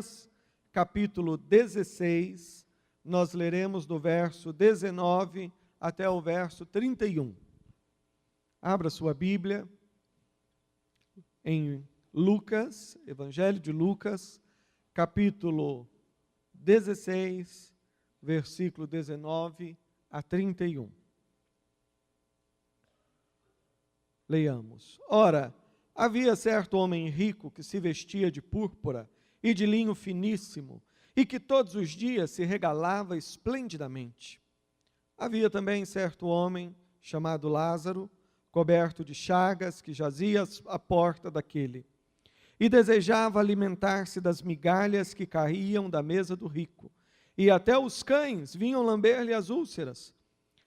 Lucas, capítulo 16, nós leremos do verso 19 até o verso 31. Abra sua Bíblia em Lucas, Evangelho de Lucas, capítulo 16, versículo 19 a 31. Leiamos. Ora, havia certo homem rico que se vestia de púrpura e de linho finíssimo, e que todos os dias se regalava esplendidamente. Havia também certo homem, chamado Lázaro, coberto de chagas, que jazia à porta daquele, e desejava alimentar-se das migalhas que caíam da mesa do rico, e até os cães vinham lamber-lhe as úlceras.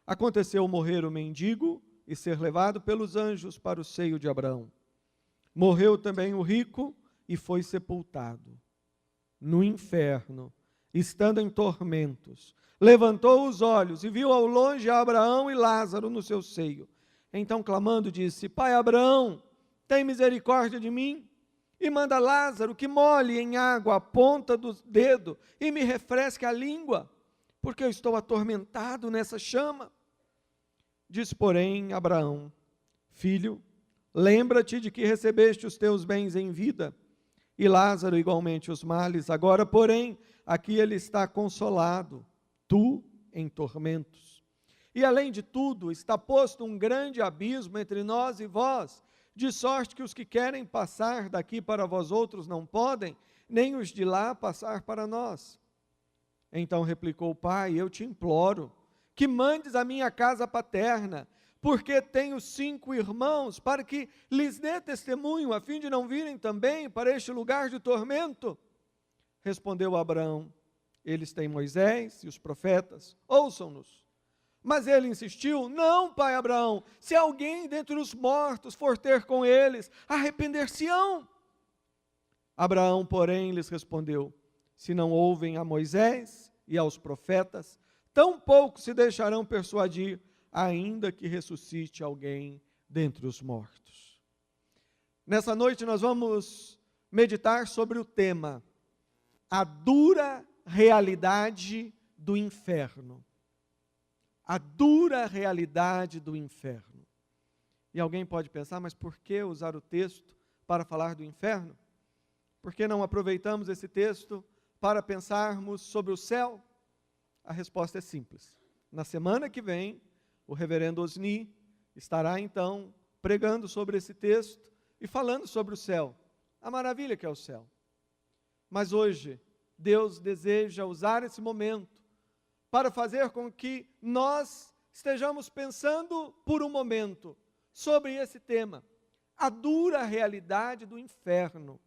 Aconteceu morrer o mendigo e ser levado pelos anjos para o seio de Abraão. Morreu também o rico e foi sepultado. No inferno, estando em tormentos, levantou os olhos e viu ao longe Abraão e Lázaro no seu seio. Então, clamando, disse: Pai Abraão, tem misericórdia de mim, e manda Lázaro que molhe em água a ponta do dedo e me refresque a língua, porque eu estou atormentado nessa chama. Diz, porém, Abraão: Filho, lembra-te de que recebeste os teus bens em vida, e Lázaro igualmente os males. Agora, porém, aqui ele está consolado, tu em tormentos. E além de tudo, está posto um grande abismo entre nós e vós, de sorte que os que querem passar daqui para vós outros não podem, nem os de lá passar para nós. Então replicou o pai: Eu te imploro que mandes a minha casa paterna, porque tenho 5 irmãos, para que lhes dê testemunho, a fim de não virem também para este lugar de tormento. Respondeu Abraão: Eles têm Moisés e os profetas, ouçam-nos. Mas ele insistiu: Não, pai Abraão, se alguém dentre os mortos for ter com eles, arrepender-se-ão. Abraão, porém, lhes respondeu: Se não ouvem a Moisés e aos profetas, tampouco se deixarão persuadir, ainda que ressuscite alguém dentre os mortos. Nessa noite nós vamos meditar sobre o tema: a dura realidade do inferno. A dura realidade do inferno. E alguém pode pensar: mas por que usar o texto para falar do inferno? Por que não aproveitamos esse texto para pensarmos sobre o céu? A resposta é simples. Na semana que vem, o reverendo Osni estará então pregando sobre esse texto e falando sobre o céu, a maravilha que é o céu. Mas hoje, Deus deseja usar esse momento para fazer com que nós estejamos pensando por um momento sobre esse tema, a dura realidade do inferno.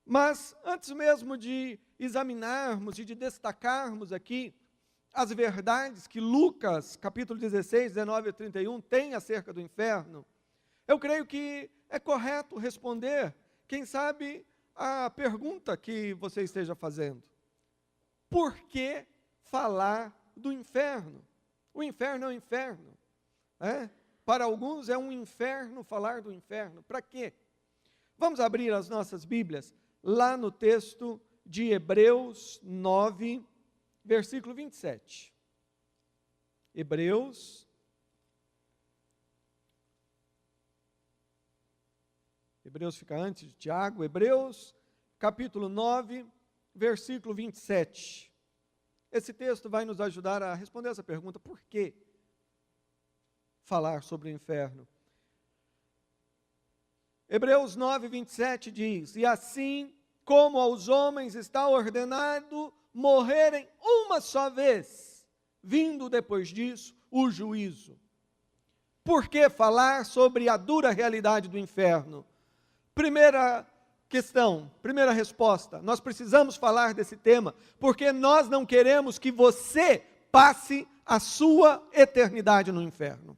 Mas antes mesmo de examinarmos e de destacarmos aqui as verdades que Lucas, capítulo 16, 19 a 31, tem acerca do inferno, eu creio que é correto responder, quem sabe, a pergunta que você esteja fazendo. Por que falar do inferno? O inferno é um inferno. Para alguns é um inferno falar do inferno. Para quê? Vamos abrir as nossas Bíblias lá no texto de Hebreus 9, versículo 27. Hebreus fica antes de Tiago. Hebreus, capítulo 9, versículo 27. Esse texto vai nos ajudar a responder essa pergunta: por que falar sobre o inferno? Hebreus 9, 27 diz: E assim como aos homens está ordenado morrerem uma só vez, vindo depois disso o juízo. Por que falar sobre a dura realidade do inferno? Primeira questão, primeira resposta: nós precisamos falar desse tema, porque nós não queremos que você passe a sua eternidade no inferno.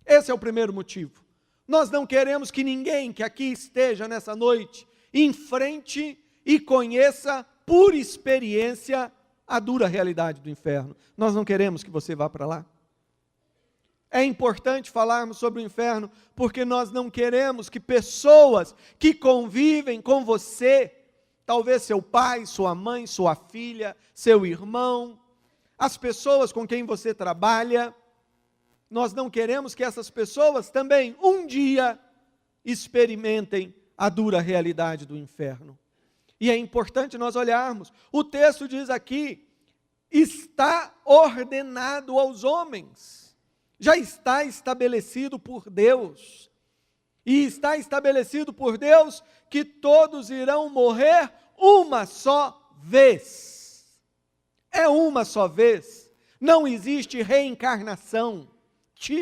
Esse é o primeiro motivo. Nós não queremos que ninguém que aqui esteja nessa noite enfrente e conheça por experiência a dura realidade do inferno. Nós não queremos que você vá para lá. É importante falarmos sobre o inferno, porque nós não queremos que pessoas que convivem com você, talvez seu pai, sua mãe, sua filha, seu irmão, as pessoas com quem você trabalha. Nós não queremos que essas pessoas também, um dia, experimentem a dura realidade do inferno. E é importante nós olharmos. O texto diz aqui, está ordenado aos homens. Já está estabelecido por Deus. E está estabelecido por Deus que todos irão morrer uma só vez. É uma só vez. Não existe reencarnação.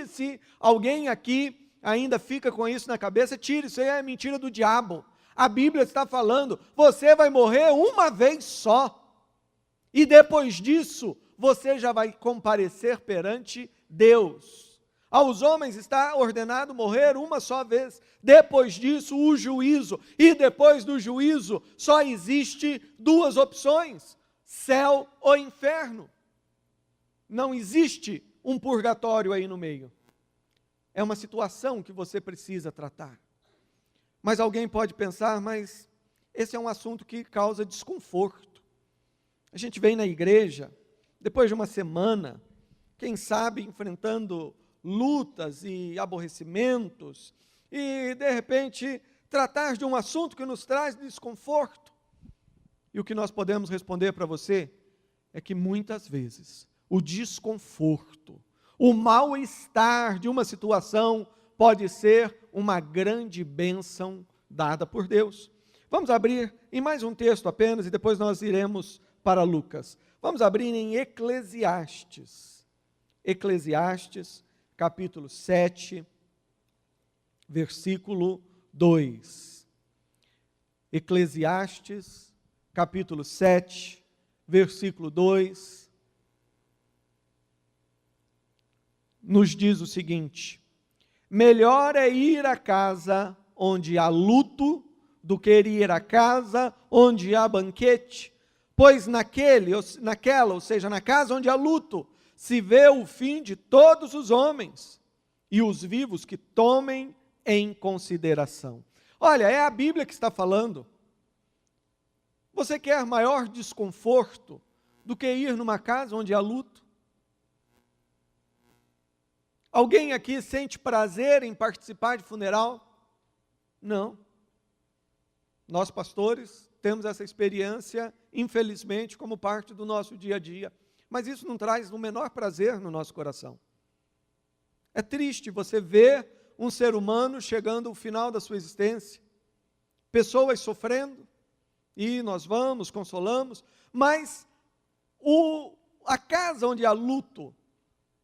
Se alguém aqui ainda fica com isso na cabeça, tire, isso aí é mentira do diabo. A Bíblia está falando, você vai morrer uma vez só. E depois disso, você já vai comparecer perante Deus. Aos homens está ordenado morrer uma só vez. Depois disso, o juízo. E depois do juízo, só existe duas opções: céu ou inferno. Não existe um purgatório aí no meio. É uma situação que você precisa tratar. Mas alguém pode pensar, mas esse é um assunto que causa desconforto. A gente vem na igreja, depois de uma semana, quem sabe enfrentando lutas e aborrecimentos, e de repente tratar de um assunto que nos traz desconforto. E o que nós podemos responder para você é que muitas vezes o desconforto, o mal-estar de uma situação pode ser uma grande bênção dada por Deus. Vamos abrir em mais um texto apenas e depois nós iremos para Lucas. Vamos abrir em Eclesiastes. Eclesiastes, capítulo 7, versículo 2. Eclesiastes, capítulo 7, versículo 2. Nos diz o seguinte: melhor é ir à casa onde há luto do que ir à casa onde há banquete, pois naquela, ou seja, na casa onde há luto, se vê o fim de todos os homens e os vivos que tomem em consideração. Olha, é a Bíblia que está falando. Você quer maior desconforto do que ir numa casa onde há luto? Alguém aqui sente prazer em participar de funeral? Não. Nós, pastores, temos essa experiência, infelizmente, como parte do nosso dia a dia. Mas isso não traz o menor prazer no nosso coração. É triste você ver um ser humano chegando ao final da sua existência, pessoas sofrendo, e nós vamos, consolamos, mas a casa onde há luto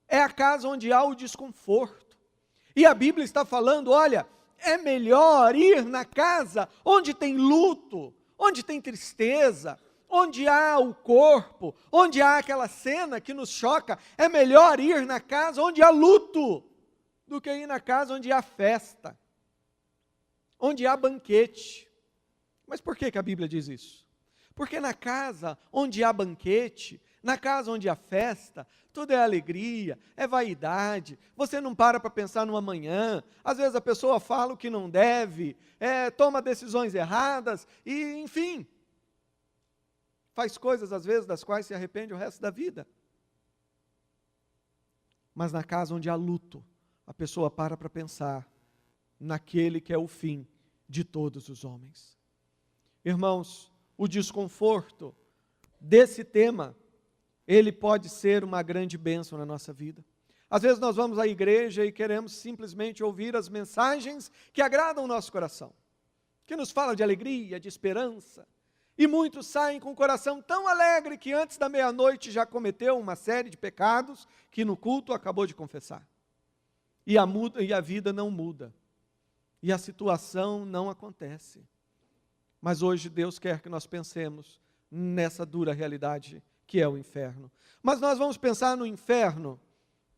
é a casa onde há o desconforto. E a Bíblia está falando, olha, é melhor ir na casa onde tem luto, onde tem tristeza, onde há o corpo, onde há aquela cena que nos choca. É melhor ir na casa onde há luto, do que ir na casa onde há festa, onde há banquete. Mas por que a Bíblia diz isso? Porque na casa onde há banquete, na casa onde há festa, tudo é alegria, é vaidade, você não para pensar no amanhã, às vezes a pessoa fala o que não deve, toma decisões erradas, e enfim, faz coisas às vezes das quais se arrepende o resto da vida. Mas na casa onde há luto, a pessoa para pensar naquele que é o fim de todos os homens. Irmãos, o desconforto desse tema, ele pode ser uma grande bênção na nossa vida. Às vezes nós vamos à igreja e queremos simplesmente ouvir as mensagens que agradam o nosso coração, que nos falam de alegria, de esperança, e muitos saem com o coração tão alegre que antes da meia-noite já cometeu uma série de pecados que no culto acabou de confessar. E a vida não muda, e a situação não acontece. Mas hoje Deus quer que nós pensemos nessa dura realidade que é o inferno. Mas nós vamos pensar no inferno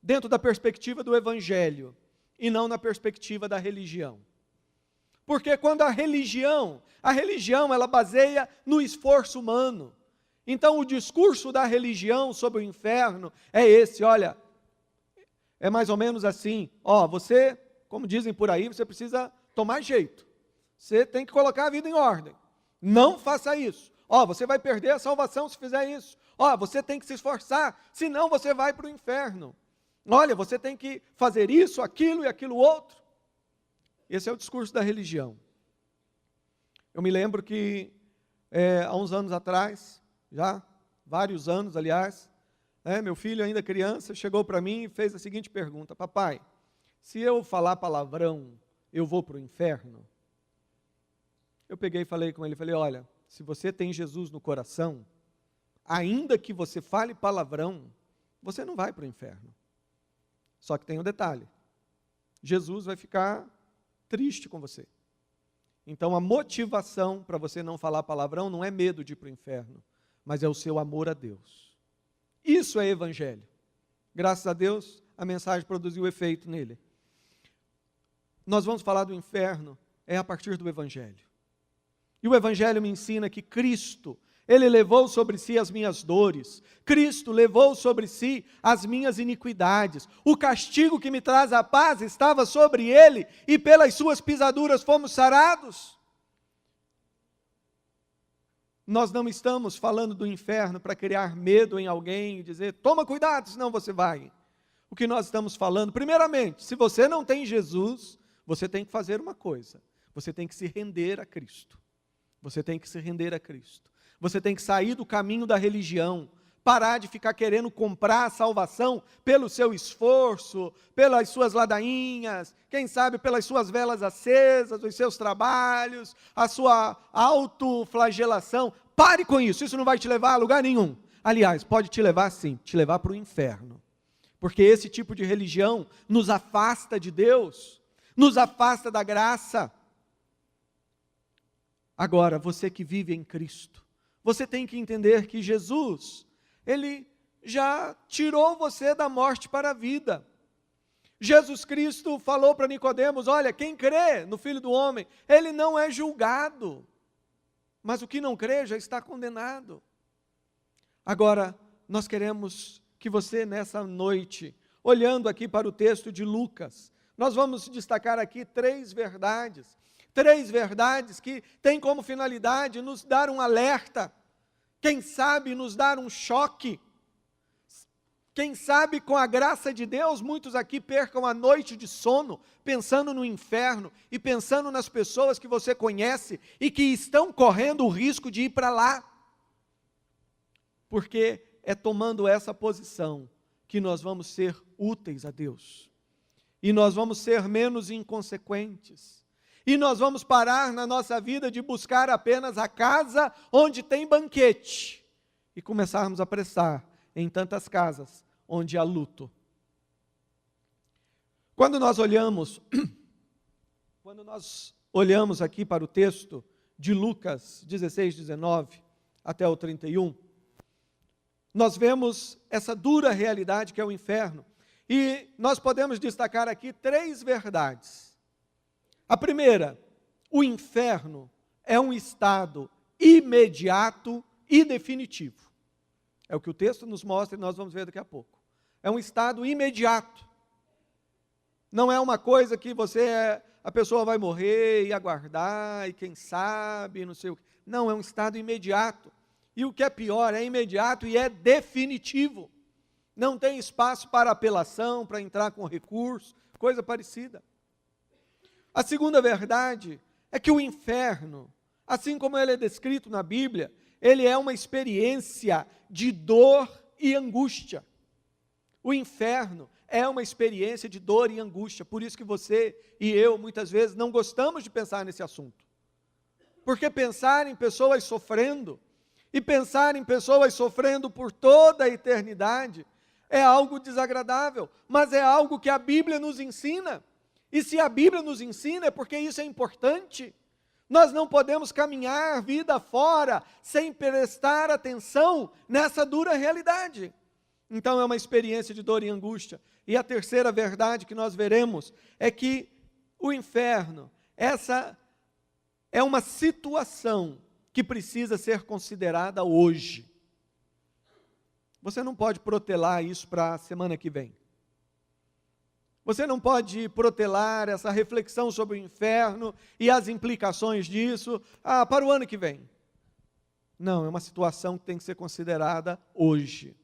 dentro da perspectiva do Evangelho e não na perspectiva da religião. Porque quando a religião ela baseia no esforço humano. Então o discurso da religião sobre o inferno é esse, olha, é mais ou menos assim, você, como dizem por aí, você precisa tomar jeito. Você tem que colocar a vida em ordem. Não faça isso. Você vai perder a salvação se fizer isso. Você tem que se esforçar, senão você vai para o inferno. Olha, você tem que fazer isso, aquilo e aquilo outro. Esse é o discurso da religião. Eu me lembro que há uns anos atrás, já, vários anos, aliás, meu filho ainda criança, chegou para mim e fez a seguinte pergunta: papai, se eu falar palavrão, eu vou para o inferno? Eu peguei e falei com ele, olha, se você tem Jesus no coração, ainda que você fale palavrão, você não vai para o inferno. Só que tem um detalhe, Jesus vai ficar triste com você. Então a motivação para você não falar palavrão não é medo de ir para o inferno, mas é o seu amor a Deus. Isso é evangelho. Graças a Deus, a mensagem produziu efeito nele. Nós vamos falar do inferno a partir do evangelho. E o evangelho me ensina que Cristo, Ele levou sobre si as minhas dores, Cristo levou sobre si as minhas iniquidades, o castigo que me traz a paz estava sobre Ele, e pelas suas pisaduras fomos sarados. Nós não estamos falando do inferno para criar medo em alguém e dizer, toma cuidado, senão você vai. O que nós estamos falando, primeiramente, se você não tem Jesus, você tem que fazer uma coisa, você tem que se render a Cristo. Você tem que se render a Cristo. Você tem que sair do caminho da religião, parar de ficar querendo comprar a salvação pelo seu esforço, pelas suas ladainhas, quem sabe pelas suas velas acesas, os seus trabalhos, a sua autoflagelação. Pare com isso, isso não vai te levar a lugar nenhum. Aliás, pode te levar sim, te levar para o inferno. Porque esse tipo de religião nos afasta de Deus, nos afasta da graça. Agora, você que vive em Cristo, você tem que entender que Jesus, Ele já tirou você da morte para a vida. Jesus Cristo falou para Nicodemos, olha, quem crê no Filho do Homem, ele não é julgado, mas o que não crê já está condenado. Agora, nós queremos que você nessa noite, olhando aqui para o texto de Lucas, nós vamos destacar aqui três verdades que têm como finalidade nos dar um alerta, quem sabe nos dar um choque, quem sabe com a graça de Deus, muitos aqui percam a noite de sono, pensando no inferno, e pensando nas pessoas que você conhece, e que estão correndo o risco de ir para lá, porque é tomando essa posição, que nós vamos ser úteis a Deus, e nós vamos ser menos inconsequentes, e nós vamos parar na nossa vida de buscar apenas a casa onde tem banquete, e começarmos a apressar em tantas casas onde há luto. Quando nós olhamos aqui para o texto de Lucas 16, 19 até o 31, nós vemos essa dura realidade que é o inferno, e nós podemos destacar aqui três verdades. A primeira, o inferno é um estado imediato e definitivo. É o que o texto nos mostra e nós vamos ver daqui a pouco. É um estado imediato. Não é uma coisa que a pessoa vai morrer e aguardar, e quem sabe, não sei o que. Não, é um estado imediato. E o que é pior, é imediato e é definitivo. Não tem espaço para apelação, para entrar com recurso, coisa parecida. A segunda verdade é que o inferno, assim como ele é descrito na Bíblia, ele é uma experiência de dor e angústia. O inferno é uma experiência de dor e angústia, por isso que você e eu, muitas vezes, não gostamos de pensar nesse assunto. Porque pensar em pessoas sofrendo, e pensar em pessoas sofrendo por toda a eternidade, é algo desagradável, mas é algo que a Bíblia nos ensina. E se a Bíblia nos ensina, é porque isso é importante. Nós não podemos caminhar vida fora sem prestar atenção nessa dura realidade. Então é uma experiência de dor e angústia. E a terceira verdade que nós veremos é que o inferno, essa é uma situação que precisa ser considerada hoje. Você não pode protelar isso para a semana que vem. Você não pode protelar essa reflexão sobre o inferno e as implicações disso para o ano que vem. Não, é uma situação que tem que ser considerada hoje.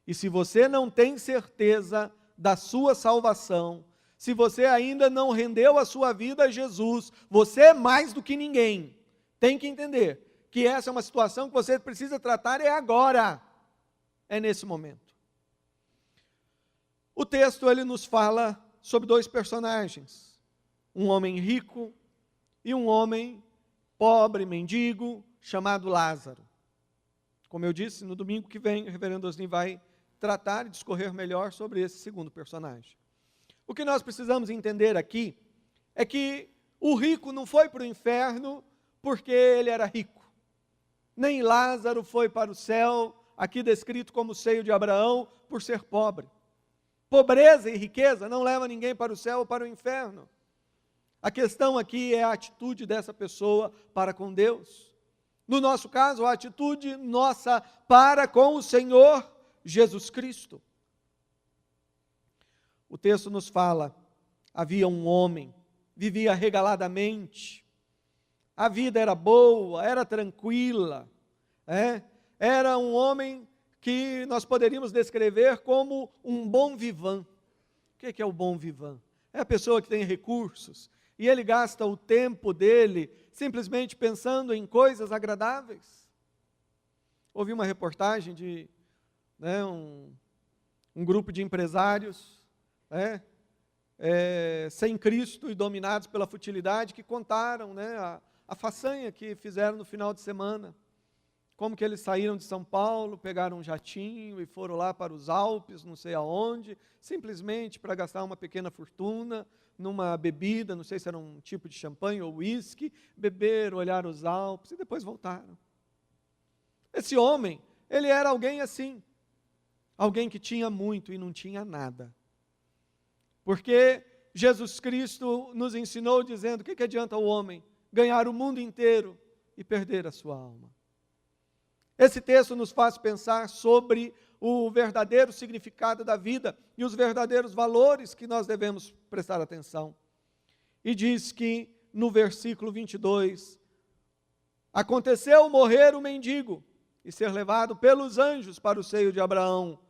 E se você não tem certeza da sua salvação, se você ainda não rendeu a sua vida a Jesus, você é mais do que ninguém. Tem que entender que essa é uma situação que você precisa tratar agora. É nesse momento. O texto ele nos fala sobre dois personagens. Um homem rico e um homem pobre, mendigo, chamado Lázaro. Como eu disse, no domingo que vem, o reverendo Osni vai tratar e discorrer melhor sobre esse segundo personagem. O que nós precisamos entender aqui é que o rico não foi para o inferno porque ele era rico. Nem Lázaro foi para o céu, aqui descrito como seio de Abraão, por ser pobre. Pobreza e riqueza não levam ninguém para o céu ou para o inferno. A questão aqui é a atitude dessa pessoa para com Deus. No nosso caso, a atitude nossa para com o Senhor Jesus Cristo. O texto nos fala, havia um homem, vivia regaladamente, a vida era boa, era tranquila, era um homem que nós poderíamos descrever como um bom vivant. O que é o bom vivant? É a pessoa que tem recursos, e ele gasta o tempo dele simplesmente pensando em coisas agradáveis. Ouvi uma reportagem de um grupo de empresários, sem Cristo e dominados pela futilidade, que contaram a façanha que fizeram no final de semana. Como que eles saíram de São Paulo, pegaram um jatinho e foram lá para os Alpes, não sei aonde, simplesmente para gastar uma pequena fortuna numa bebida, não sei se era um tipo de champanhe ou uísque, beberam, olharam os Alpes e depois voltaram. Esse homem, ele era alguém assim, alguém que tinha muito e não tinha nada. Porque Jesus Cristo nos ensinou dizendo, o que adianta o homem ganhar o mundo inteiro e perder a sua alma? Esse texto nos faz pensar sobre o verdadeiro significado da vida e os verdadeiros valores que nós devemos prestar atenção. E diz que no versículo 22, aconteceu morrer o mendigo e ser levado pelos anjos para o seio de Abraão.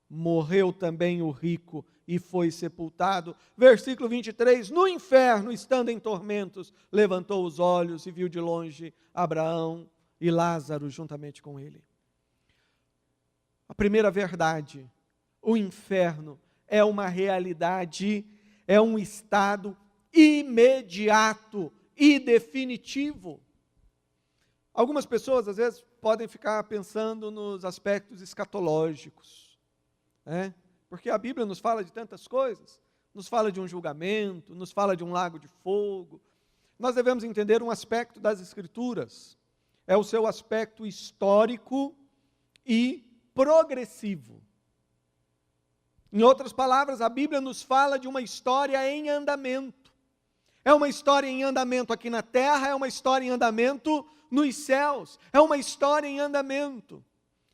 Morreu também o rico e foi sepultado. Versículo 23, no inferno, estando em tormentos, levantou os olhos e viu de longe Abraão e Lázaro juntamente com ele. A primeira verdade, o inferno é uma realidade, é um estado imediato e definitivo. Algumas pessoas às vezes podem ficar pensando nos aspectos escatológicos, porque a Bíblia nos fala de tantas coisas, nos fala de um julgamento, nos fala de um lago de fogo. Nós devemos entender um aspecto das Escrituras, é o seu aspecto histórico e progressivo. Em outras palavras, a Bíblia nos fala de uma história em andamento. É uma história em andamento aqui na terra, é uma história em andamento nos céus, é uma história em andamento.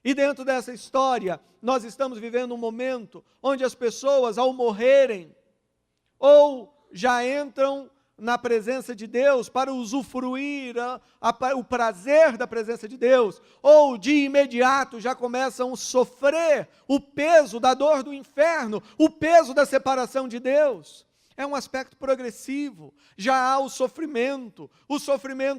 E dentro dessa história, nós estamos vivendo um momento onde as pessoas, ao morrerem, ou já entram na presença de Deus para usufruir o prazer da presença de Deus, ou de imediato já começam a sofrer o peso da dor do inferno, o peso da separação de Deus. É um aspecto progressivo, já há o sofrimento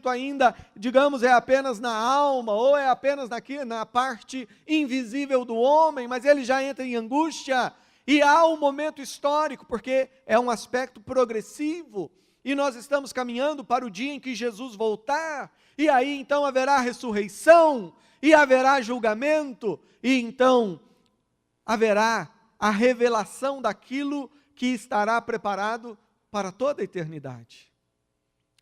ainda, digamos, é apenas na alma, ou é apenas na parte invisível do homem, mas ele já entra em angústia, e há um momento histórico, porque é um aspecto progressivo, e nós estamos caminhando para o dia em que Jesus voltar, e aí então haverá ressurreição, e haverá julgamento, e então haverá a revelação daquilo que estará preparado para toda a eternidade.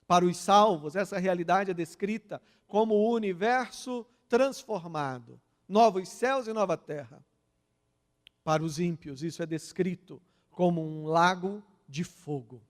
Para os salvos, essa realidade é descrita como o universo transformado, novos céus e nova terra. Para os ímpios, isso é descrito como um lago de fogo.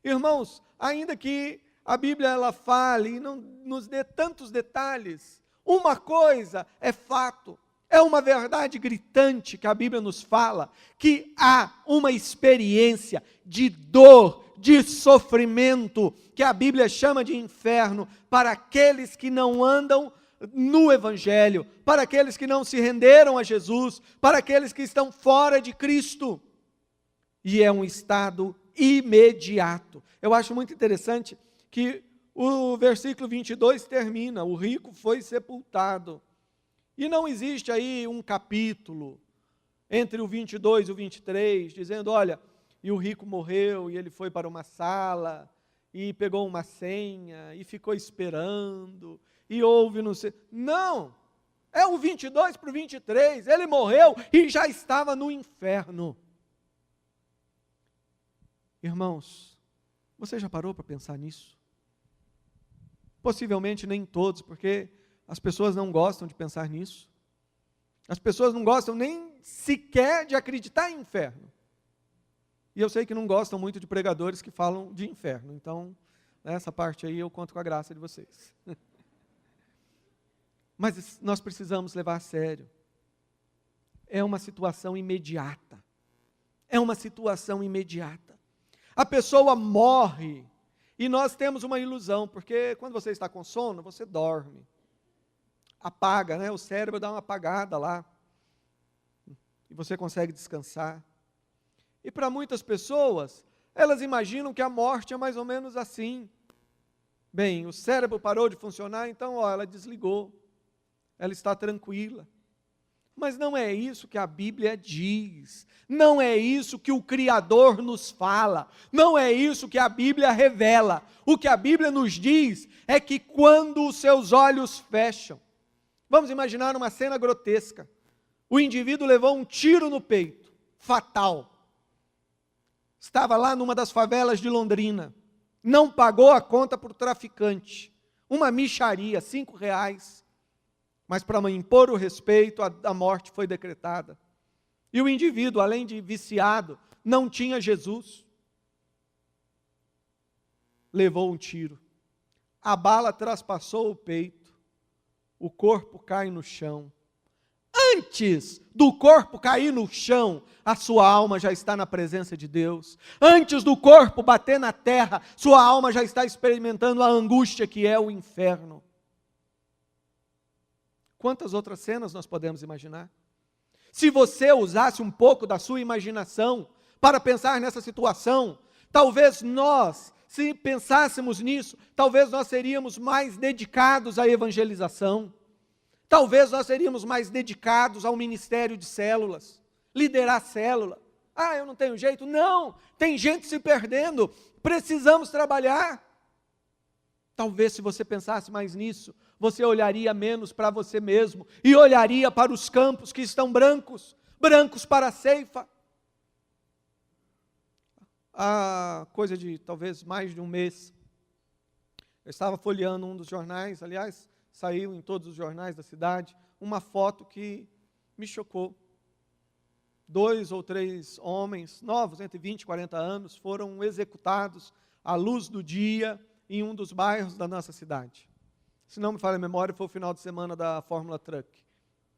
Irmãos, ainda que a Bíblia ela fale e não nos dê tantos detalhes, uma coisa é fato, É uma verdade gritante que a Bíblia nos fala, que há uma experiência de dor, de sofrimento, que a Bíblia chama de inferno, para aqueles que não andam no Evangelho, para aqueles que não se renderam a Jesus, para aqueles que estão fora de Cristo. E é um estado imediato. Eu acho muito interessante que o versículo 22 termina: o rico foi sepultado. E não existe aí um capítulo entre o 22 e o 23, dizendo, olha, e o rico morreu, e ele foi para uma sala, e pegou uma senha, e ficou esperando, e houve não sei... Não! É o 22 para o 23, ele morreu e já estava no inferno. Irmãos, você já parou para pensar nisso? Possivelmente nem todos, porque as pessoas não gostam de pensar nisso. As pessoas não gostam nem sequer de acreditar em inferno. E eu sei que não gostam muito de pregadores que falam de inferno. Então, nessa parte aí eu conto com a graça de vocês. Mas nós precisamos levar a sério. É uma situação imediata. É uma situação imediata. A pessoa morre e nós temos uma ilusão, porque quando você está com sono, você dorme. Apaga, né? O cérebro dá uma apagada lá. E você consegue descansar. E para muitas pessoas, elas imaginam que a morte é mais ou menos assim. Bem, o cérebro parou de funcionar, então ela desligou. Ela está tranquila. Mas não é isso que a Bíblia diz. Não é isso que o Criador nos fala. Não é isso que a Bíblia revela. O que a Bíblia nos diz é que quando os seus olhos fecham, vamos imaginar uma cena grotesca. O indivíduo levou um tiro no peito, fatal. Estava lá numa das favelas de Londrina. Não pagou a conta para o traficante. Uma mixaria, R$5. Mas para impor o respeito, a morte foi decretada. E o indivíduo, além de viciado, não tinha Jesus. Levou um tiro. A bala traspassou o peito. O corpo cai no chão. Antes do corpo cair no chão, a sua alma já está na presença de Deus. Antes do corpo bater na terra, sua alma já está experimentando a angústia que é o inferno. Quantas outras cenas nós podemos imaginar? Se você usasse um pouco da sua imaginação para pensar nessa situação, talvez nós, se pensássemos nisso, talvez nós seríamos mais dedicados à evangelização. Talvez nós seríamos mais dedicados ao ministério de células, liderar célula. Ah, eu não tenho jeito. Não, tem gente se perdendo, precisamos trabalhar. Talvez se você pensasse mais nisso, você olharia menos para você mesmo e olharia para os campos que estão brancos, brancos para a ceifa. Há coisa de talvez mais de um mês, eu estava folheando um dos jornais, aliás, saiu em todos os jornais da cidade, uma foto que me chocou. 2 ou 3 homens, novos, entre 20 e 40 anos, foram executados à luz do dia em um dos bairros da nossa cidade. Se não me falha a memória, foi o final de semana da Fórmula Truck.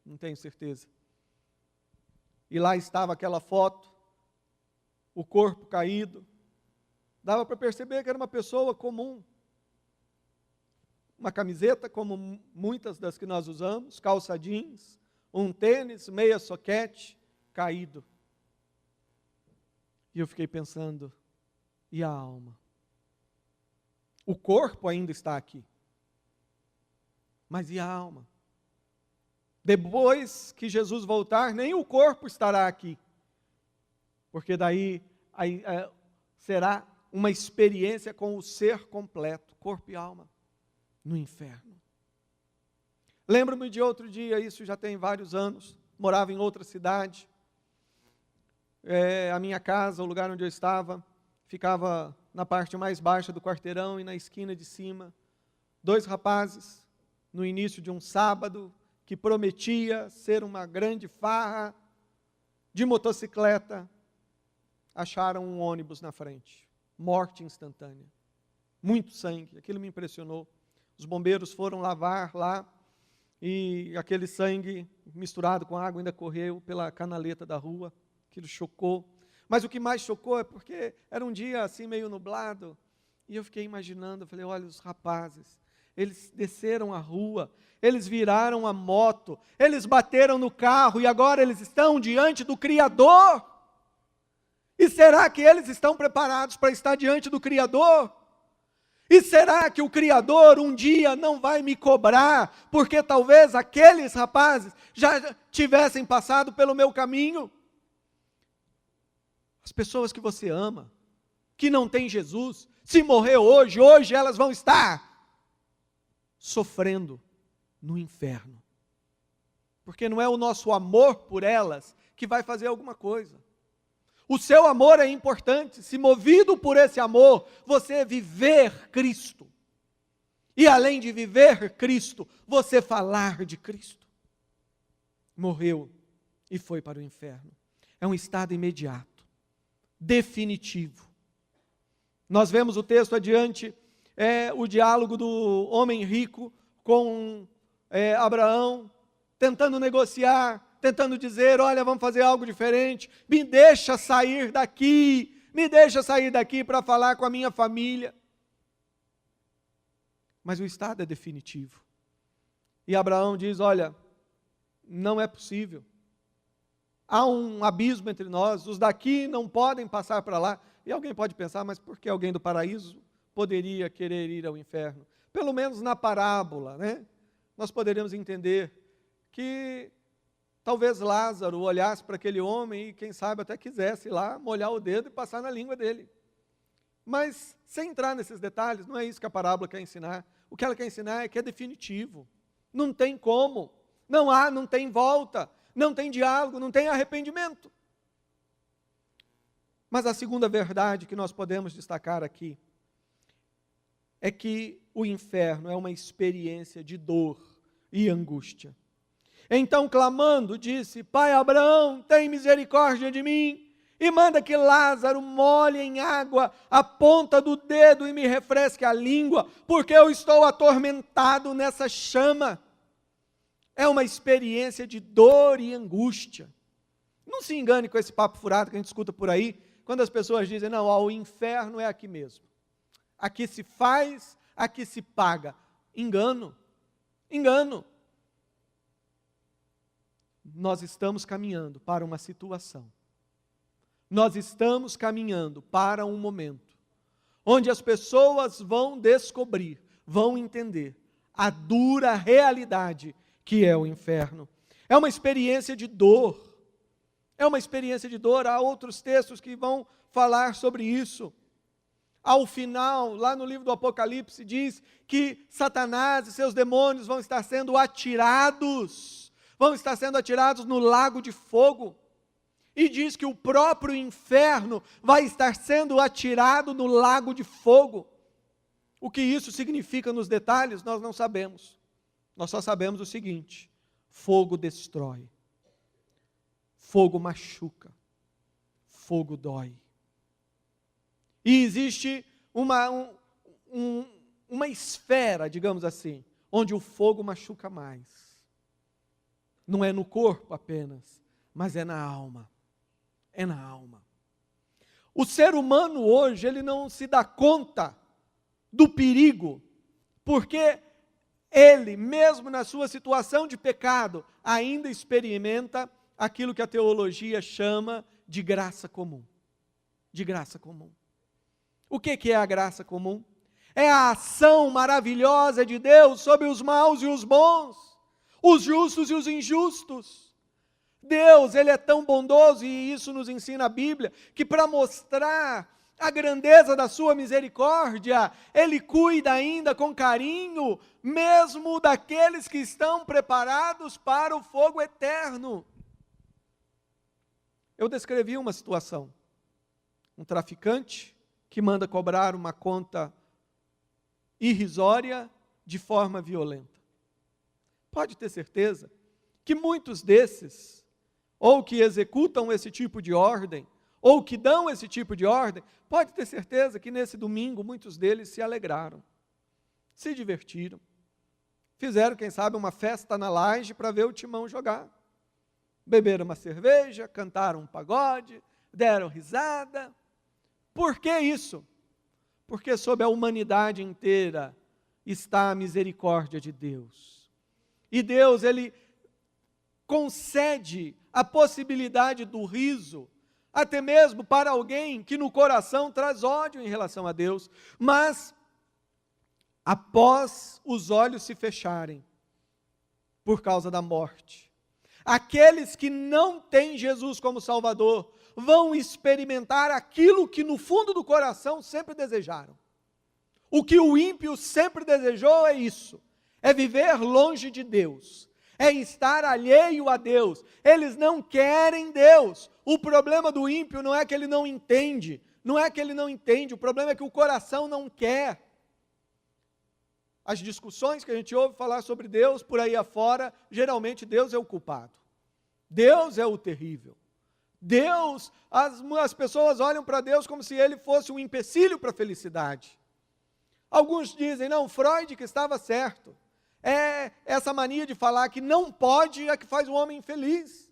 Não tenho certeza. E lá estava aquela foto, o corpo caído. Dava para perceber que era uma pessoa comum. Uma camiseta, como muitas das que nós usamos, calça jeans, um tênis, meia soquete, caído. E eu fiquei pensando, e a alma? O corpo ainda está aqui. Mas e a alma? Depois que Jesus voltar, nem o corpo estará aqui. Porque daí será uma experiência com o ser completo, corpo e alma, no inferno. Lembro-me de outro dia, isso já tem vários anos, morava em outra cidade. A minha casa, o lugar onde eu estava, ficava na parte mais baixa do quarteirão e na esquina de cima. 2 rapazes, no início de um sábado, que prometia ser uma grande farra, de motocicleta, acharam um ônibus na frente. Morte instantânea. Muito sangue, aquilo me impressionou. Os bombeiros foram lavar lá, e aquele sangue misturado com água ainda correu pela canaleta da rua. Aquilo chocou. Mas o que mais chocou é porque era um dia assim meio nublado, e eu fiquei imaginando, eu falei, olha os rapazes, eles desceram a rua, eles viraram a moto, eles bateram no carro e agora eles estão diante do Criador. E será que eles estão preparados para estar diante do Criador? E será que o Criador um dia não vai me cobrar, porque talvez aqueles rapazes já tivessem passado pelo meu caminho? As pessoas que você ama, que não têm Jesus, se morrer hoje elas vão estar sofrendo no inferno. Porque não é o nosso amor por elas que vai fazer alguma coisa. O seu amor é importante, se movido por esse amor, você viver Cristo. E além de viver Cristo, você falar de Cristo. Morreu e foi para o inferno. É um estado imediato, definitivo. Nós vemos o texto adiante, o diálogo do homem rico com Abraão, tentando negociar, tentando dizer, olha, vamos fazer algo diferente, me deixa sair daqui para falar com a minha família. Mas o estado é definitivo. E Abraão diz, olha, não é possível. Há um abismo entre nós, os daqui não podem passar para lá. E alguém pode pensar, mas por que alguém do paraíso poderia querer ir ao inferno? Pelo menos na parábola, né? Nós poderíamos entender que talvez Lázaro olhasse para aquele homem e, quem sabe, até quisesse ir lá molhar o dedo e passar na língua dele. Mas, sem entrar nesses detalhes, não é isso que a parábola quer ensinar. O que ela quer ensinar é que é definitivo. Não tem como. Não tem volta. Não tem diálogo, não tem arrependimento. Mas a segunda verdade que nós podemos destacar aqui é que o inferno é uma experiência de dor e angústia. Então, clamando, disse, Pai Abraão, tem misericórdia de mim, e manda que Lázaro molhe em água a ponta do dedo e me refresque a língua, porque eu estou atormentado nessa chama. É uma experiência de dor e angústia. Não se engane com esse papo furado que a gente escuta por aí, quando as pessoas dizem, não, o inferno é aqui mesmo. Aqui se faz, aqui se paga. Engano. Nós estamos caminhando para uma situação. Nós estamos caminhando para um momento onde as pessoas vão descobrir, vão entender a dura realidade que é o inferno. É uma experiência de dor. Há outros textos que vão falar sobre isso. Ao final, lá no livro do Apocalipse, diz que Satanás e seus demônios vão estar sendo atirados no lago de fogo. E diz que o próprio inferno vai estar sendo atirado no lago de fogo. O que isso significa nos detalhes, nós não sabemos. Nós só sabemos o seguinte: fogo destrói, fogo machuca, fogo dói. E existe uma esfera, digamos assim, onde o fogo machuca mais. Não é no corpo apenas, mas é na alma. É na alma. O ser humano hoje, ele não se dá conta do perigo, porque ele, mesmo na sua situação de pecado, ainda experimenta aquilo que a teologia chama de graça comum. De graça comum. O que é a graça comum? É a ação maravilhosa de Deus sobre os maus e os bons, os justos e os injustos. Deus, Ele é tão bondoso, e isso nos ensina a Bíblia, que para mostrar a grandeza da sua misericórdia, Ele cuida ainda com carinho, mesmo daqueles que estão preparados para o fogo eterno. Eu descrevi uma situação, um traficante que manda cobrar uma conta irrisória de forma violenta. Pode ter certeza que muitos desses, ou que executam esse tipo de ordem, ou que dão esse tipo de ordem, pode ter certeza que nesse domingo muitos deles se alegraram, se divertiram, fizeram, quem sabe, uma festa na laje para ver o Timão jogar. Beberam uma cerveja, cantaram um pagode, deram risada. Por que isso? Porque sobre a humanidade inteira está a misericórdia de Deus. E Deus, Ele concede a possibilidade do riso, até mesmo para alguém que no coração traz ódio em relação a Deus, mas após os olhos se fecharem, por causa da morte, aqueles que não têm Jesus como Salvador, vão experimentar aquilo que no fundo do coração sempre desejaram. O que o ímpio sempre desejou é isso, é viver longe de Deus, é estar alheio a Deus. Eles não querem Deus. O problema do ímpio não é que ele não entende, o problema é que o coração não quer. As discussões que a gente ouve falar sobre Deus por aí afora, geralmente Deus é o culpado. Deus é o terrível. Deus, as pessoas olham para Deus como se ele fosse um empecilho para a felicidade. Alguns dizem, não, Freud que estava certo. É essa mania de falar que não pode é que faz o homem infeliz.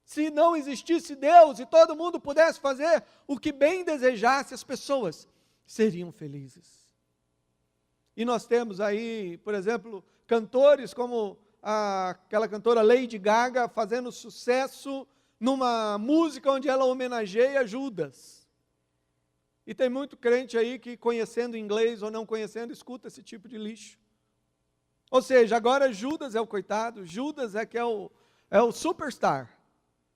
Se não existisse Deus e todo mundo pudesse fazer o que bem desejasse, as pessoas seriam felizes. E nós temos aí, por exemplo, cantores como aquela cantora Lady Gaga fazendo sucesso numa música onde ela homenageia Judas. E tem muito crente aí que, conhecendo inglês ou não conhecendo, escuta esse tipo de lixo. Ou seja, agora Judas é o coitado, Judas é que é o superstar.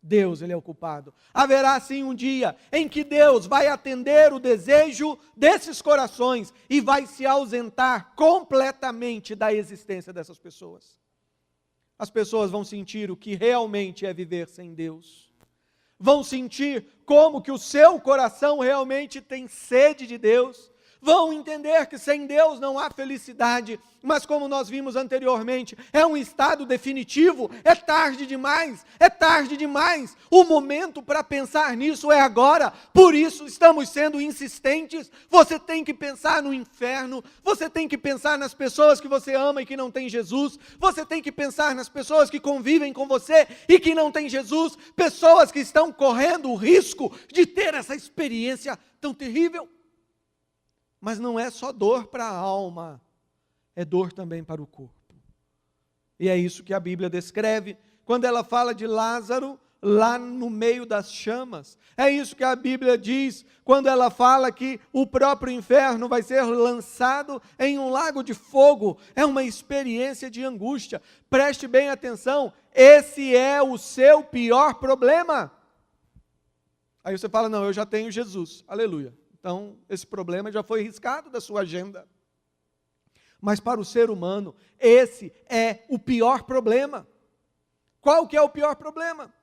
Deus, ele é o culpado. Haverá sim um dia em que Deus vai atender o desejo desses corações e vai se ausentar completamente da existência dessas pessoas. As pessoas vão sentir o que realmente é viver sem Deus. Vão sentir como que o seu coração realmente tem sede de Deus. Vão entender que sem Deus não há felicidade, mas como nós vimos anteriormente, é um estado definitivo, é tarde demais, o momento para pensar nisso é agora, por isso estamos sendo insistentes. Você tem que pensar no inferno, você tem que pensar nas pessoas que você ama e que não têm Jesus, você tem que pensar nas pessoas que convivem com você e que não têm Jesus, pessoas que estão correndo o risco de ter essa experiência tão terrível. Mas não é só dor para a alma, é dor também para o corpo. E é isso que a Bíblia descreve quando ela fala de Lázaro lá no meio das chamas. É isso que a Bíblia diz quando ela fala que o próprio inferno vai ser lançado em um lago de fogo. É uma experiência de angústia. Preste bem atenção, esse é o seu pior problema. Aí você fala, não, eu já tenho Jesus, aleluia. Então, esse problema já foi riscado da sua agenda. Mas para o ser humano, esse é o pior problema. Qual que é o pior problema?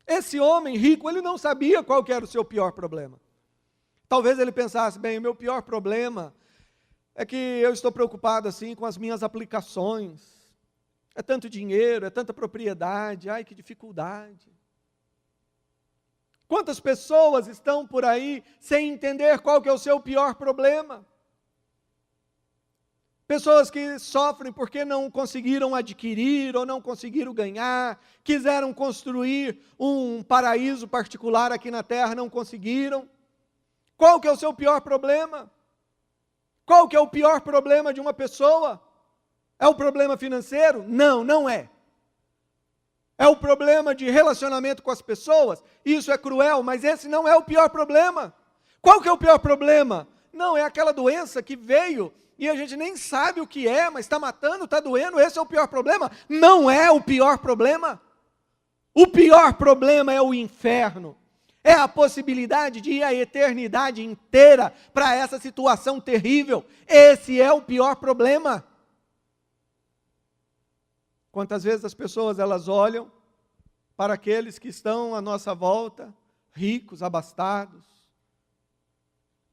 Esse homem rico, ele não sabia qual que era o seu pior problema. Talvez ele pensasse, bem, o meu pior problema é que eu estou preocupado assim com as minhas aplicações. É tanto dinheiro, é tanta propriedade, ai que dificuldade. Quantas pessoas estão por aí sem entender qual que é o seu pior problema? Pessoas que sofrem porque não conseguiram adquirir ou não conseguiram ganhar, quiseram construir um paraíso particular aqui na terra, não conseguiram. Qual que é o seu pior problema? Qual que é o pior problema de uma pessoa? É o problema financeiro? Não, não é. É o problema de relacionamento com as pessoas? Isso é cruel, mas esse não é o pior problema. Qual que é o pior problema? Não, é aquela doença que veio e a gente nem sabe o que é, mas está matando, está doendo, esse é o pior problema? Não é o pior problema. O pior problema é o inferno. É a possibilidade de ir a eternidade inteira para essa situação terrível. Esse é o pior problema. Quantas vezes as pessoas elas olham para aqueles que estão à nossa volta, ricos, abastados,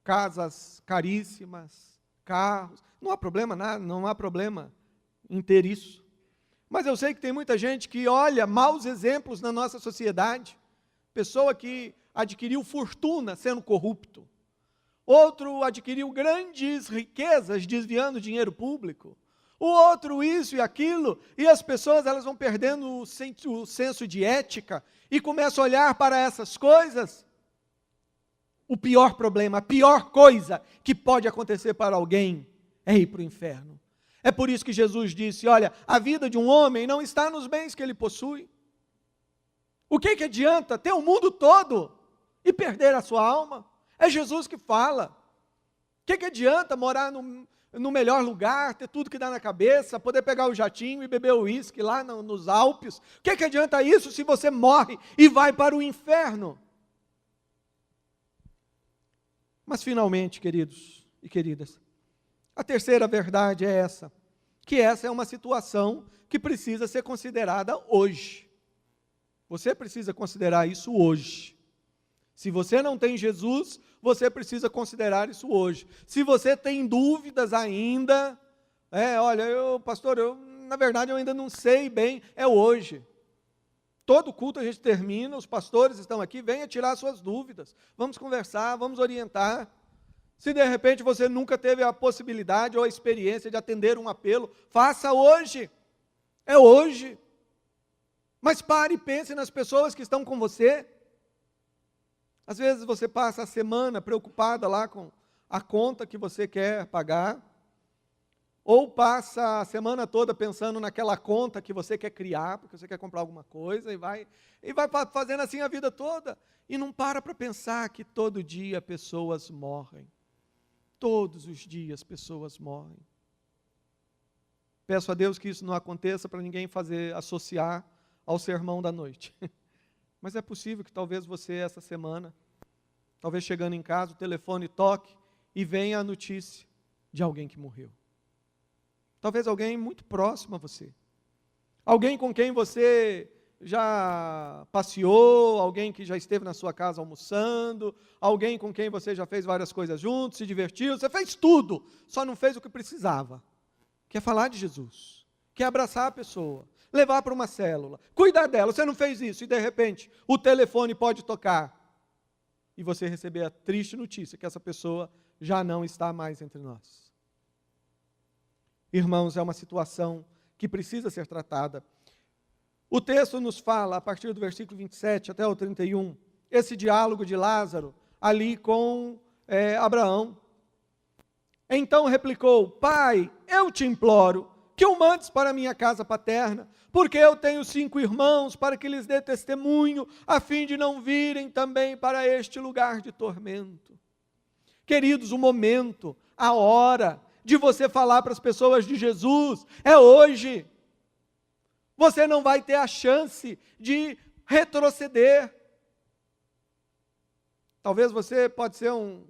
casas caríssimas, carros, não há problema nada, não há problema em ter isso. Mas eu sei que tem muita gente que olha maus exemplos na nossa sociedade, pessoa que adquiriu fortuna sendo corrupto, outro adquiriu grandes riquezas desviando dinheiro público, o outro isso e aquilo, e as pessoas elas vão perdendo o senso de ética e começam a olhar para essas coisas. O pior problema, a pior coisa que pode acontecer para alguém é ir para o inferno. É por isso que Jesus disse, olha, a vida de um homem não está nos bens que ele possui. O que adianta ter o mundo todo e perder a sua alma? É Jesus que fala. O que adianta morar no melhor lugar, ter tudo que dá na cabeça, poder pegar o jatinho e beber o uísque lá nos Alpes? O que adianta isso se você morre e vai para o inferno? Mas finalmente, queridos e queridas, a terceira verdade é essa, que essa é uma situação que precisa ser considerada hoje. Você precisa considerar isso hoje. Se você não tem Jesus, você precisa considerar isso hoje. Se você tem dúvidas ainda, olha, pastor, na verdade eu ainda não sei bem, é hoje. Todo culto a gente termina, os pastores estão aqui, venha tirar suas dúvidas. Vamos conversar, vamos orientar. Se de repente você nunca teve a possibilidade ou a experiência de atender um apelo, faça hoje. É hoje. Mas pare e pense nas pessoas que estão com você. Às vezes você passa a semana preocupada lá com a conta que você quer pagar, ou passa a semana toda pensando naquela conta que você quer criar, porque você quer comprar alguma coisa, e vai fazendo assim a vida toda, e não para pensar que todo dia pessoas morrem. Todos os dias pessoas morrem. Peço a Deus que isso não aconteça para ninguém associar ao sermão da noite. Mas é possível que talvez você, essa semana, talvez chegando em casa, o telefone toque e venha a notícia de alguém que morreu. Talvez alguém muito próximo a você. Alguém com quem você já passeou, alguém que já esteve na sua casa almoçando, alguém com quem você já fez várias coisas juntos, se divertiu, você fez tudo, só não fez o que precisava. Quer falar de Jesus, quer abraçar a pessoa, levar para uma célula, cuidar dela, você não fez isso, e de repente o telefone pode tocar, e você receber a triste notícia que essa pessoa já não está mais entre nós. Irmãos, é uma situação que precisa ser tratada. O texto nos fala, a partir do versículo 27 até o 31, esse diálogo de Lázaro ali com Abraão. Então replicou, Pai, eu te imploro, que o mandes para minha casa paterna, porque eu tenho 5 irmãos, para que lhes dê testemunho, a fim de não virem também para este lugar de tormento. Queridos, o momento, a hora de você falar para as pessoas de Jesus é hoje. Você não vai ter a chance de retroceder. Talvez você pode ser um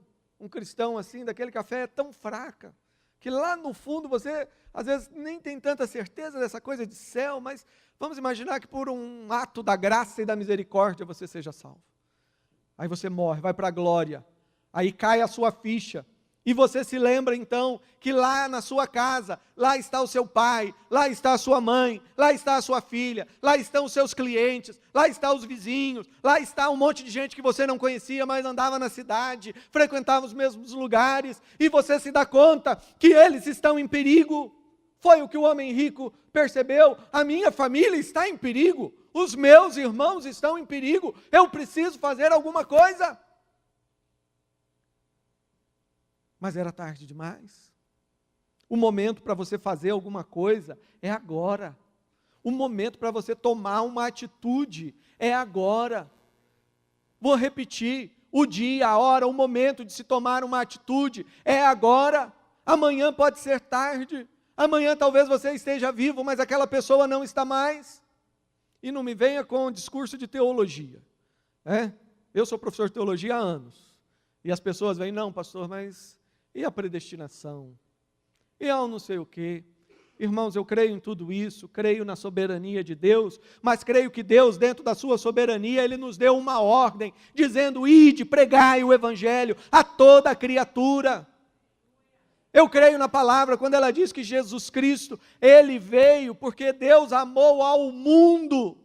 cristão assim, daquele café tão fraca, que lá no fundo você, às vezes, nem tem tanta certeza dessa coisa de céu, mas vamos imaginar que por um ato da graça e da misericórdia você seja salvo. Aí você morre, vai para a glória, aí cai a sua ficha, e você se lembra então que lá na sua casa, lá está o seu pai, lá está a sua mãe, lá está a sua filha, lá estão os seus clientes, lá estão os vizinhos, lá está um monte de gente que você não conhecia, mas andava na cidade, frequentava os mesmos lugares, e você se dá conta que eles estão em perigo. Foi o que o homem rico percebeu, a minha família está em perigo, os meus irmãos estão em perigo, eu preciso fazer alguma coisa. Mas era tarde demais. O momento para você fazer alguma coisa é agora. O momento para você tomar uma atitude é agora. Vou repetir, o dia, a hora, o momento de se tomar uma atitude é agora. Amanhã pode ser tarde. Amanhã talvez você esteja vivo, mas aquela pessoa não está mais. E não me venha com um discurso de teologia. Eu sou professor de teologia há anos. E as pessoas vêm, não, pastor, mas e a predestinação? E eu não sei o quê. Irmãos, eu creio em tudo isso, creio na soberania de Deus, mas creio que Deus, dentro da sua soberania, Ele nos deu uma ordem, dizendo, ide, pregai o Evangelho a toda a criatura. Eu creio na palavra, quando ela diz que Jesus Cristo, Ele veio porque Deus amou ao mundo,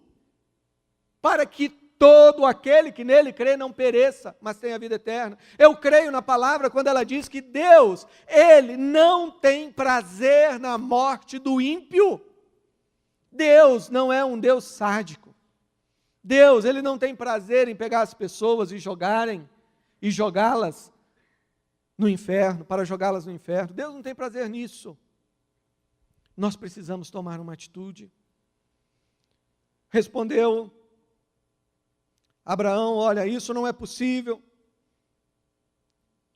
para que todo aquele que nele crê não pereça, mas tenha vida eterna. Eu creio na palavra quando ela diz que Deus, Ele não tem prazer na morte do ímpio. Deus não é um Deus sádico. Deus, Ele não tem prazer em pegar as pessoas e jogá-las no inferno, para jogá-las no inferno. Deus não tem prazer nisso. Nós precisamos tomar uma atitude. Respondeu Abraão: olha, isso não é possível.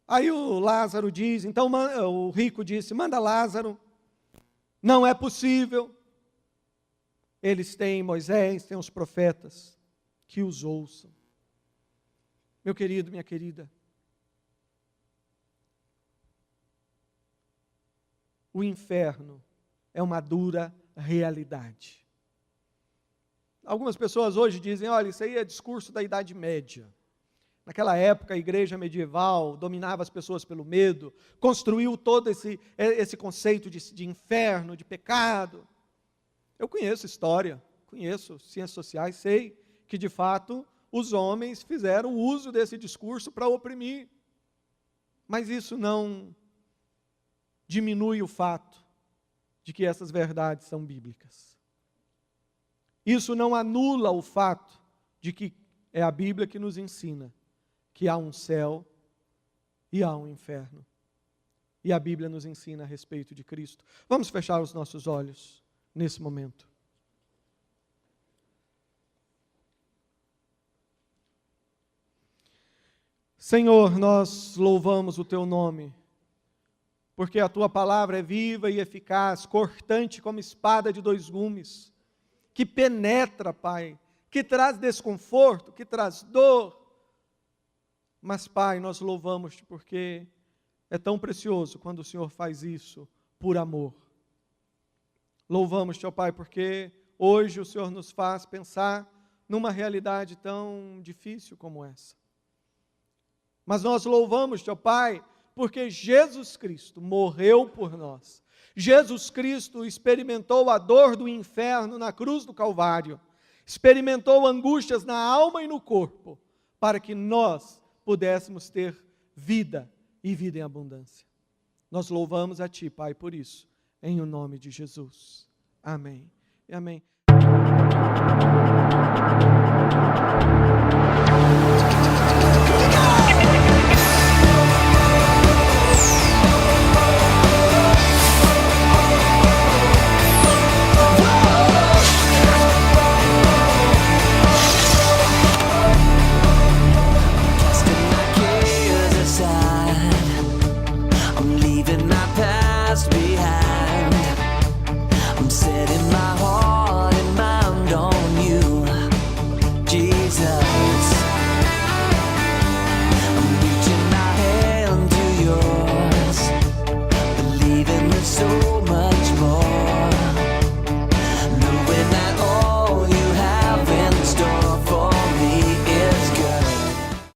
Aí o Lázaro diz, então o rico disse: manda Lázaro, não é possível. Eles têm Moisés, têm os profetas, que os ouçam. Meu querido, minha querida, o inferno é uma dura realidade. Algumas pessoas hoje dizem: olha, isso aí é discurso da Idade Média. Naquela época, a igreja medieval dominava as pessoas pelo medo, construiu todo esse conceito de inferno, de pecado. Eu conheço história, conheço ciências sociais, sei que, de fato, os homens fizeram uso desse discurso para oprimir. Mas isso não diminui o fato de que essas verdades são bíblicas. Isso não anula o fato de que é a Bíblia que nos ensina que há um céu e há um inferno. E a Bíblia nos ensina a respeito de Cristo. Vamos fechar os nossos olhos nesse momento. Senhor, nós louvamos o Teu nome, porque a Tua palavra é viva e eficaz, cortante como espada de dois gumes, que penetra, Pai, que traz desconforto, que traz dor. Mas, Pai, nós louvamos-Te porque é tão precioso quando o Senhor faz isso por amor. Louvamos-Te, ó Pai, porque hoje o Senhor nos faz pensar numa realidade tão difícil como essa. Mas nós louvamos-Te, ó Pai, porque Jesus Cristo morreu por nós. Jesus Cristo experimentou a dor do inferno na cruz do Calvário, experimentou angústias na alma e no corpo, para que nós pudéssemos ter vida e vida em abundância. Nós louvamos a Ti, Pai, por isso, em o nome de Jesus. Amém e amém.